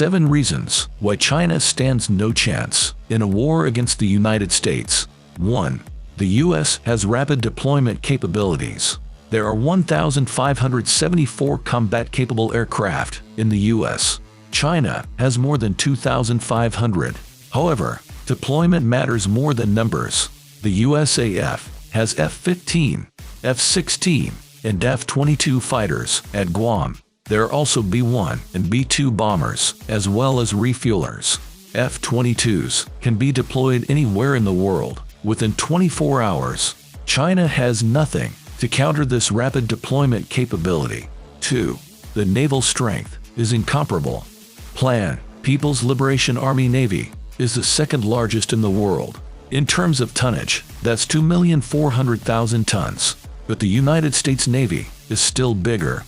7 reasons why China stands no chance in a war against the United States. 1. The U.S. has rapid deployment capabilities. There are 1,574 combat-capable aircraft in the U.S. China has more than 2,500. However, deployment matters more than numbers. The USAF has F-15, F-16, and F-22 fighters at Guam. There are also B-1 and B-2 bombers, as well as refuelers. F-22s can be deployed anywhere in the world within 24 hours. China has nothing to counter this rapid deployment capability. 2. The naval strength is incomparable. Plan, People's Liberation Army Navy, is the second largest in the world. In terms of tonnage, that's 2,400,000 tons. But the United States Navy is still bigger.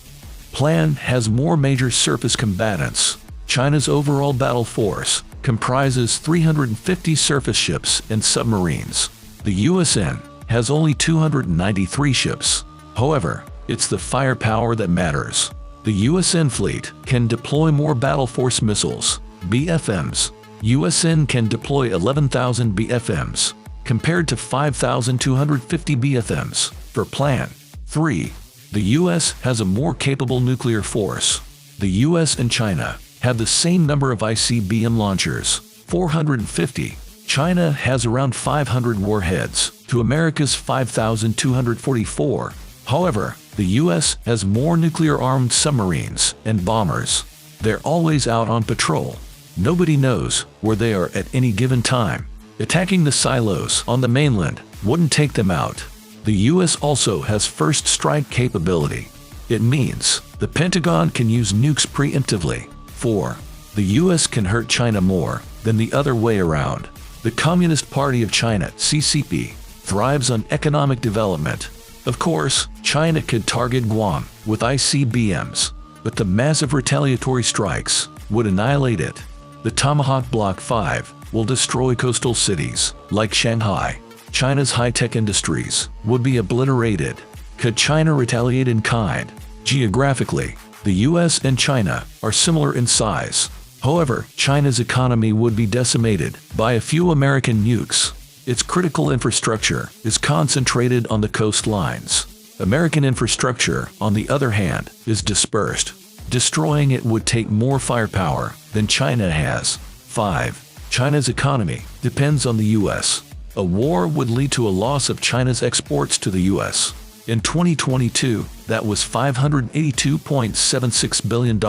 Plan has more major surface combatants. China's overall battle force comprises 350 surface ships and submarines. The USN has only 293 ships. However, it's the firepower that matters. The USN fleet can deploy more battle force missiles, BFMs. USN can deploy 11,000 BFMs, compared to 5,250 BFMs for Plan. 3. The U.S. has a more capable nuclear force. The U.S. and China have the same number of ICBM launchers, 450. China has around 500 warheads to America's 5,244. However, the U.S. has more nuclear-armed submarines and bombers. They're always out on patrol. Nobody knows where they are at any given time. Attacking the silos on the mainland wouldn't take them out. The U.S. also has first strike capability. It means the Pentagon can use nukes preemptively. 4. The U.S. can hurt China more than the other way around. The Communist Party of China, CCP, thrives on economic development. Of course, China could target Guam with ICBMs, but the massive retaliatory strikes would annihilate it. The Tomahawk Block 5 will destroy coastal cities like Shanghai. China's high-tech industries would be obliterated. Could China retaliate in kind? Geographically, the U.S. and China are similar in size. However, China's economy would be decimated by a few American nukes. Its critical infrastructure is concentrated on the coastlines. American infrastructure, on the other hand, is dispersed. Destroying it would take more firepower than China has. 5. China's economy depends on the U.S. A war would lead to a loss of China's exports to the U.S. In 2022, that was $582.76 billion.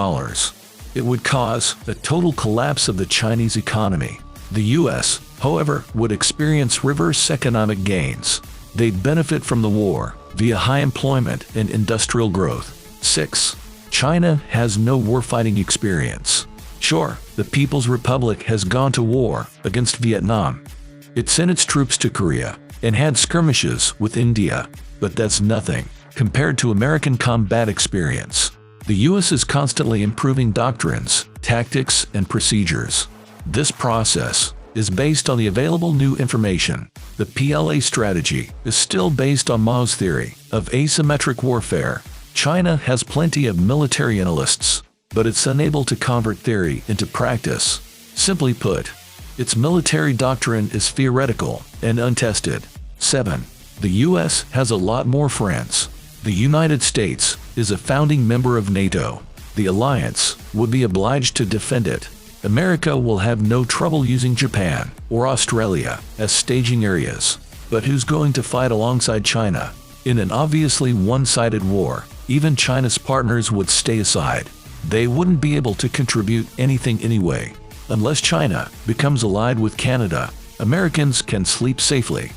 It would cause a total collapse of the Chinese economy. The U.S., however, would experience reverse economic gains. They'd benefit from the war via high employment and industrial growth. 6. China has no warfighting experience. Sure, the People's Republic has gone to war against Vietnam. It sent its troops to Korea and had skirmishes with India, but that's nothing compared to American combat experience. The U.S. is constantly improving doctrines, tactics, and procedures. This process is based on the available new information. The PLA strategy is still based on Mao's theory of asymmetric warfare. China has plenty of military analysts, but it's unable to convert theory into practice. Simply put, its military doctrine is theoretical and untested. 7. The U.S. has a lot more friends. The United States is a founding member of NATO. The alliance would be obliged to defend it. America will have no trouble using Japan or Australia as staging areas. But who's going to fight alongside China? In an obviously one-sided war, even China's partners would stay aside. They wouldn't be able to contribute anything anyway. Unless China becomes allied with Canada, Americans can sleep safely.